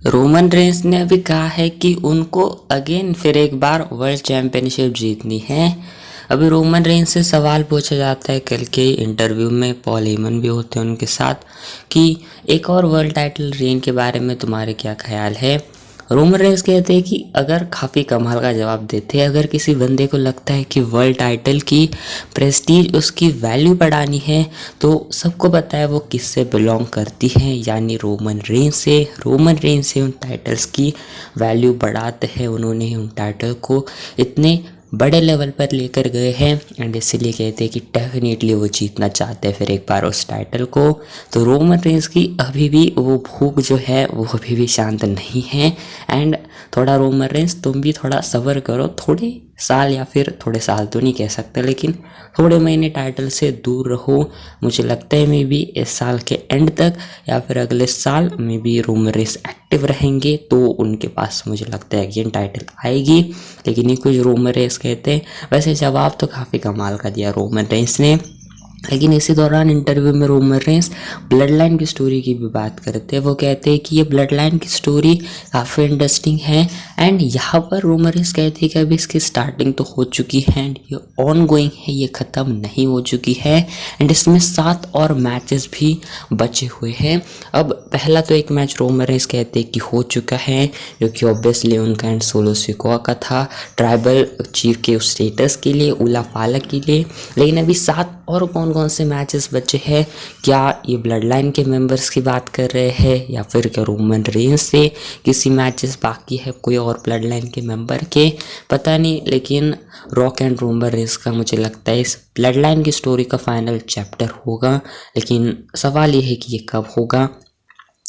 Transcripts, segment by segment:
Roman Reigns ने अभी कहा है कि उनको अगेन फिर एक बार वर्ल्ड चैंपियनशिप जीतनी है। अभी रोमन रेंस से सवाल पूछा जाता है कल के इंटरव्यू में, पॉल हेमन भी होते हैं उनके साथ, कि एक और वर्ल्ड टाइटल रेन के बारे में तुम्हारे क्या ख्याल है। रोमन रेंस कहते हैं कि अगर काफ़ी कमाल का जवाब देते हैं, अगर किसी बंदे को लगता है कि वर्ल्ड टाइटल की प्रेस्टीज उसकी वैल्यू बढ़ानी है तो सबको पता है वो किससे बिलोंग करती है, यानी रोमन रेंस से। रोमन रेंस से उन टाइटल्स की वैल्यू बढ़ाते हैं, उन्होंने उन टाइटल को इतने बड़े लेवल पर लेकर गए हैं एंड इसीलिए कहते हैं कि डेफिनेटली वो जीतना चाहते हैं फिर एक बार उस टाइटल को। तो रोमन रेंस की अभी भी वो भूख जो है वो अभी भी शांत नहीं है। एंड थोड़ा रोमन रेंस तुम भी थोड़ा सब्र करो, थोड़े साल या फिर थोड़े साल तो नहीं कह सकते लेकिन थोड़े महीने टाइटल से दूर रहो। मुझे लगता है मे बी इस साल के एंड तक या फिर अगले साल may be Roman Reigns active रहेंगे तो उनके पास मुझे लगता है अगेन टाइटल आएगी। लेकिन ये कुछ रोमन रेंस कहते हैं। वैसे जवाब तो काफ़ी कमाल का दिया रोमन रेंस ने। लेकिन इसी दौरान इंटरव्यू में रोमन रेंस ब्लड लाइन की स्टोरी की भी बात करते हैं। वो कहते हैं कि ये ब्लड लाइन की स्टोरी काफ़ी इंटरेस्टिंग है एंड यहाँ पर रोमन रेंस कहते हैं कि अभी इसकी स्टार्टिंग तो हो चुकी है एंड ये ऑन गोइंग है, ये ख़त्म नहीं हो चुकी है एंड इसमें 7 और मैचेस भी बचे हुए हैं। अब पहला तो एक मैच रोमन रेंस कहते हैं कि हो चुका है, जो कि ऑब्वियसली उनका एंड सोलो सिकोआ का था, ट्राइबल चीफ के उस स्टेटस के लिए, उला फाला के लिए। लेकिन अभी 7 और कौन कौन से मैचेस बचे हैं, क्या ये ब्लड लाइन के मेंबर्स की बात कर रहे हैं या फिर क्या रोमन रेंस से किसी मैचेस बाकी है कोई और ब्लड लाइन के मेंबर के, पता नहीं। लेकिन रॉक एंड रोमन रेंस का मुझे लगता है इस ब्लड लाइन की स्टोरी का फाइनल चैप्टर होगा। लेकिन सवाल ये है कि ये कब होगा।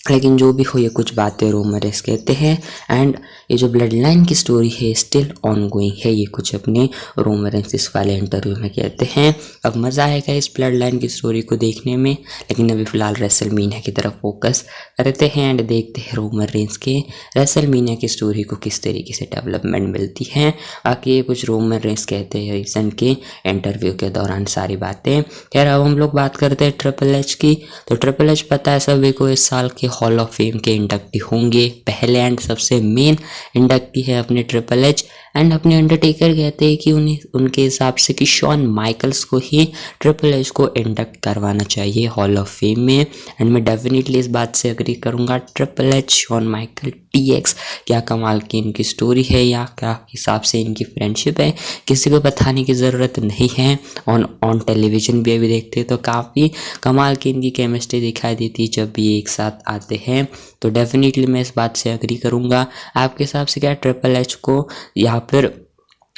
लेकिन जो भी हो ये कुछ बातें रोमन रेंस कहते हैं एंड ये जो ब्लड लाइन की स्टोरी है स्टिल ऑन गोइंग है, ये कुछ अपने रोमन रेंस इस वाले इंटरव्यू में कहते हैं। अब मज़ा आएगा इस ब्लड लाइन की स्टोरी को देखने में, लेकिन अभी फ़िलहाल रेसलमेनिया की तरफ फोकस करते हैं एंड देखते हैं रोमन रेंस के रेसलमेनिया की स्टोरी को किस तरीके से डेवलपमेंट मिलती है। बाकी ये कुछ रोमन रेंस कहते हैं रिसेंट के इंटरव्यू के दौरान सारी बातें। खैर अब हम लोग बात करते हैं ट्रिपल एच की। तो ट्रिपल एच पता है सभी को इस साल के हॉल ऑफ फेम के इंडक्टी होंगे, पहले एंड सबसे मेन इंडक्टी है अपने ट्रिपल एच एंड अपने अंडरटेकर कहते हैं कि उनके हिसाब से कि शॉन माइकल्स को ही ट्रिपल एच को इंडक्ट करवाना चाहिए हॉल ऑफ फेम में। एंड मैं डेफिनेटली इस बात से एग्री करूँगा। Triple H, Shawn Michael, DX, क्या कमाल की इनकी स्टोरी है या क्या हिसाब से इनकी फ्रेंडशिप है किसी को बताने की ज़रूरत नहीं है। ऑन टेलीविज़न भी अभी देखते हैं तो काफ़ी कमाल की इनकी केमिस्ट्री दिखाई देती है जब भी एक साथ आते हैं। तो डेफिनेटली मैं इस बात से एग्री करूँगा। आपके हिसाब से क्या ट्रिपल एच को या फिर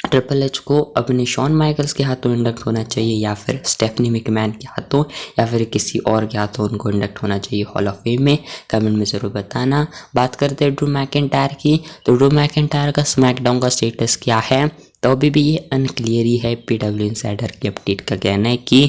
ट्रिपल एच को अपने शॉन माइकल्स के हाथों इंडक्ट होना चाहिए या फिर स्टेफनी मैकमैन के हाथों या फिर किसी और के हाथों उनको इंडक्ट होना चाहिए हॉल ऑफ फेम में, कमेंट में ज़रूर बताना। बात करते हैं ड्रू मैकिंटायर की। तो ड्रू मैकिंटायर का स्मैकडाउन का स्टेटस क्या है, तो अभी भी ये अनक्लियर ही है। पीडब्ल्यू इनसाइडर की अपडेट का कहना है कि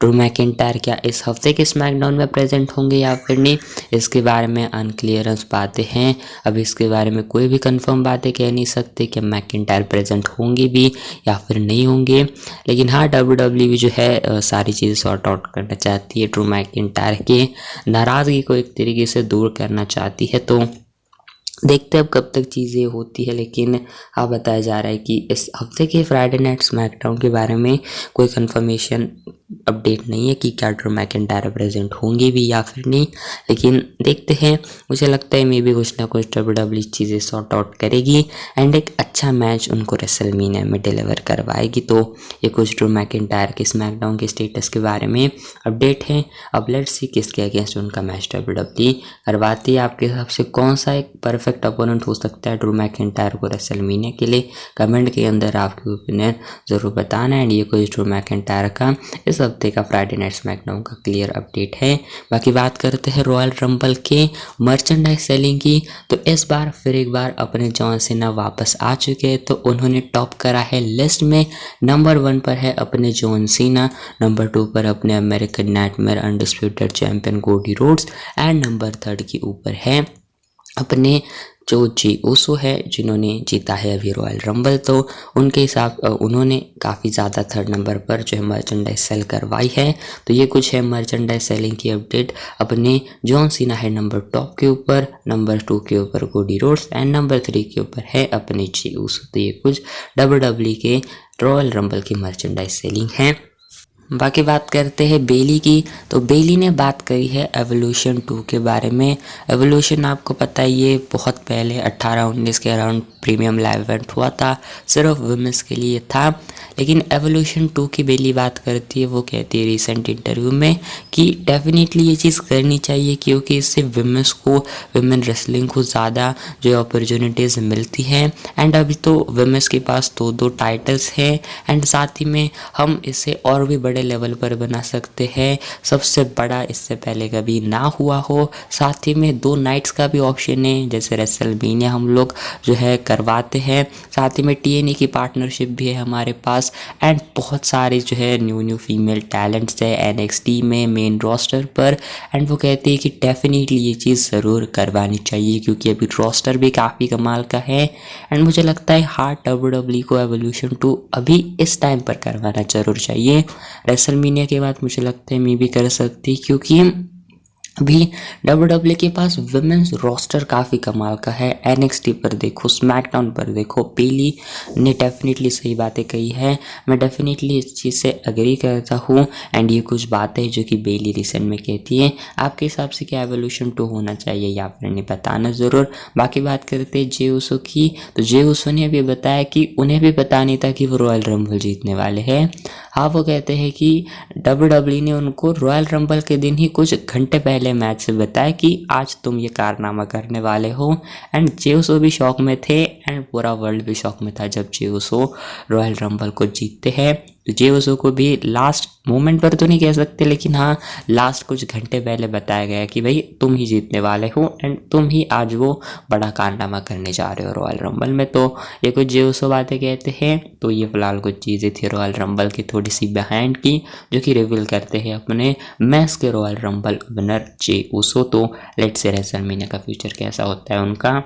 ड्रू मैकिंटायर क्या इस हफ्ते के स्मैकडाउन में प्रेजेंट होंगे या फिर नहीं, इसके बारे में अनक्लियरेंस बातें हैं। अभी इसके बारे में कोई भी कंफर्म बातें कह नहीं सकते कि मैकिंटायर प्रेजेंट होंगे भी या फिर नहीं होंगे। लेकिन हाँ WWE जो है सारी चीज़ें सॉर्ट आउट करना चाहती है, ड्रू मैकिंटायर के नाराज़गी को एक तरीके से दूर करना चाहती है। तो देखते हैं अब कब तक चीज़ें होती है। लेकिन हाँ बताया जा रहा है कि इस हफ्ते के फ्राइडे नाइट स्मैकडाउन के बारे में कोई कंफर्मेशन अपडेट नहीं है कि क्या ड्रू मैकिंटायर प्रेजेंट होंगे भी या फिर नहीं। लेकिन देखते हैं, मुझे लगता है मे बी कुछ ना कुछ WWE चीज़ें सॉर्ट आउट करेगी एंड एक अच्छा मैच उनको रेसलमेनिया में डिलीवर करवाएगी। तो ये कुछ ड्रू मैकिंटायर के स्मैकडाउन के स्टेटस के बारे में अपडेट है। अब लेट्स सी किसके अगेंस्ट उनका मैच WWE करवाती है। आपके हिसाब से कौन सा एक परफेक्ट अपोनेंट हो सकता है ड्रू मैकिंटायर को रेसलमेनिया के लिए, कमेंट के अंदर आपकी ओपिनियन ज़रूर बताना। एंड ये कुछ ड्रू मैकिंटायर का इस हफ्ते का फ्राइडे नाइट स्मैकडाउन का क्लियर अपडेट है। बाकी बात करते हैं रॉयल रंबल के मर्चेंडाइज सेलिंग की। तो इस बार फिर एक बार अपने जॉन सीना वापस आ चुके हैं। तो उन्होंने टॉप करा है लिस्ट में। नंबर 1 पर है अपने जॉन सीना, नंबर 2 पर अपने American nightmare undisputed champion Cody Rhodes and number 3 के ऊपर है अपने जो जी ओसो है जिन्होंने जीता है अभी रॉयल रंबल, तो उनके हिसाब उन्होंने काफ़ी ज़्यादा थर्ड नंबर पर जो है मर्चेंडाइज सेल करवाई है। तो ये कुछ है मर्चेंडाइज सेलिंग की अपडेट। अपने जॉन सीना है नंबर टॉप के ऊपर, नंबर 2 के ऊपर कोडी रोड्स एंड नंबर 3 के ऊपर है अपने जी ओसो। तो ये कुछ WWE के रॉयल रंबल की मर्चेंडाइज सेलिंग है। बाकी बात करते हैं बेली की। तो बेली ने बात करी है एवोल्यूशन 2 के बारे में। एवोल्यूशन आपको पता है ये बहुत पहले 18-19 के अराउंड प्रीमियम लाइव इवेंट हुआ था, सिर्फ वुमेंस के लिए था। लेकिन एवोल्यूशन 2 की बेली बात करती है, वो कहती है रिसेंट इंटरव्यू में कि डेफिनेटली ये चीज़ करनी चाहिए क्योंकि इससे वुमेंस को, वुमेन रेसलिंग को ज़्यादा जो अपॉर्चुनिटीज़ मिलती हैं। एंड अभी तो वुमेंस के पास 2 टाइटल्स हैं एंड साथ ही में हम इसे और भी बड़े लेवल पर बना सकते हैं, सबसे बड़ा इससे पहले कभी ना हुआ हो। साथ ही में 2 नाइट्स का भी ऑप्शन है, जैसे रेसलमेनिया हम लोग जो है करवाते हैं। साथ ही में TNA की पार्टनरशिप भी है हमारे पास एंड बहुत सारे जो है न्यू फीमेल टैलेंट्स है NXT में मेन रोस्टर पर। एंड वो कहती है कि डेफिनेटली ये चीज़ ज़रूर करवानी चाहिए क्योंकि अभी रोस्टर भी काफ़ी कमाल का है। एंड मुझे लगता है हार्ट WWE को एवोल्यूशन 2 अभी इस टाइम पर करवाना ज़रूर चाहिए। रेसलमेनिया के बाद मुझे लगता है मैं भी कर सकती क्योंकि अभी WWE के पास वुमेन्स रोस्टर काफ़ी कमाल का है। NXT पर देखो, स्मैकडाउन पर देखो, बेली ने डेफिनेटली सही बातें कही है। मैं डेफिनेटली इस चीज़ से एग्री करता हूँ एंड ये कुछ बातें हैं जो कि बेली रिसेंट में कहती है। आपके हिसाब से क्या एवोल्यूशन 2 होना चाहिए या फिर नहीं, बताना ज़रूर। बाकी बात करते हैं जे उसो की। तो जे उसो ने भी बताया कि उन्हें भी पता नहीं था कि वो रॉयल रंबल जीतने वाले हैं। हाँ, वो कहते हैं कि WWE ने उनको रॉयल रंबल के दिन ही कुछ घंटे पहले मैच से बताया कि आज तुम ये कारनामा करने वाले हो। एंड जे उसो भी शौक में थे एंड पूरा वर्ल्ड भी शौक में था जब जे उसो रॉयल रंबल को जीतते हैं। तो जे उसो को भी लास्ट मोमेंट पर तो नहीं कह सकते, लेकिन हाँ लास्ट कुछ घंटे पहले बताया गया कि भाई तुम ही जीतने वाले हो एंड तुम ही आज वो बड़ा कारनामा करने जा रहे हो रॉयल रंबल में। तो ये कुछ जे उसो बातें कहते हैं। तो ये फिलहाल कुछ चीज़ें थी रॉयल रंबल की थोड़ी सी बिहाइंड की, जो कि रिवील करते हैं अपने मैच के रॉयल रंबल विनर जे उसो। तो लेट्स से रेसलमेनिया का फ्यूचर कैसा होता है उनका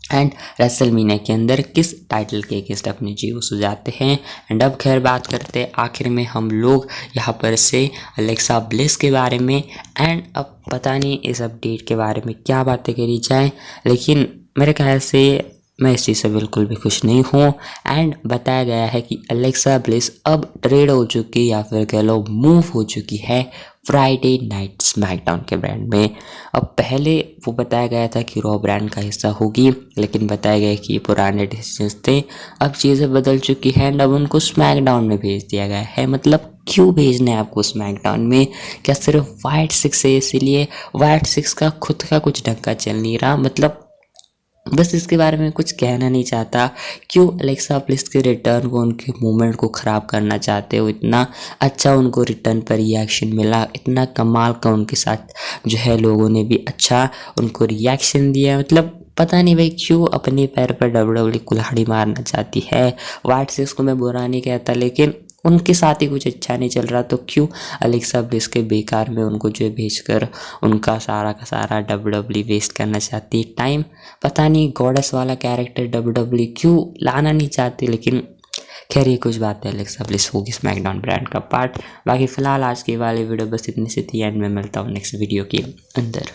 एंड रेसलमेनिया के अंदर किस टाइटल के अगेंस्ट अपने जी उसो जाते हैं। एंड अब खैर बात करते हैं आखिर में हम लोग यहाँ पर से अलेक्सा ब्लिस के बारे में। एंड अब पता नहीं इस अपडेट के बारे में क्या बातें करी जाए, लेकिन मेरे ख्याल से मैं इस चीज़ से बिल्कुल भी खुश नहीं हूँ। एंड बताया गया है कि अलेक्सा ब्लिस अब ट्रेड हो चुकी या फिर कह लो मूव हो चुकी है फ्राइडे नाइट स्मैकडाउन के ब्रांड में। अब पहले वो बताया गया था कि रॉ ब्रांड का हिस्सा होगी, लेकिन बताया गया कि ये पुराने डिसीजंस थे। अब चीज़ें बदल चुकी हैं एंड अब उनको स्मैकडाउन में भेज दिया गया है। मतलब क्यों भेजना है आपको स्मैकडाउन में? क्या सिर्फ वाइट 6 है इसीलिए? वाइट 6 का खुद का कुछ ढंग का चल नहीं रहा, मतलब बस इसके बारे में कुछ कहना नहीं चाहता। क्यों अलेक्सा ब्लिस के रिटर्न को, उनके मूवमेंट को ख़राब करना चाहते हो? इतना अच्छा उनको रिटर्न पर रिएक्शन मिला, इतना कमाल का उनके साथ जो है लोगों ने भी अच्छा उनको रिएक्शन दिया। मतलब पता नहीं भाई क्यों अपने पैर पर WWE कुल्हाड़ी मारना चाहती है। वाइट सिक्स को मैं बुरा नहीं कहता, लेकिन उनके साथ ही कुछ अच्छा नहीं चल रहा, तो क्यों अलेक्सा ब्लिस के बेकार में उनको जो है भेजकर उनका सारा का सारा WWE वेस्ट करना चाहती है टाइम। पता नहीं गॉडेस वाला कैरेक्टर WWE क्यों लाना नहीं चाहती, लेकिन खैर ये कुछ बात है। अलेक्सा ब्लिस होगी स्मैकडाउन ब्रांड का पार्ट। बाकी फिलहाल आज की वाली वीडियो बस इतनी सी थी एंड मैं मिलता हूँ नेक्स्ट वीडियो के अंदर।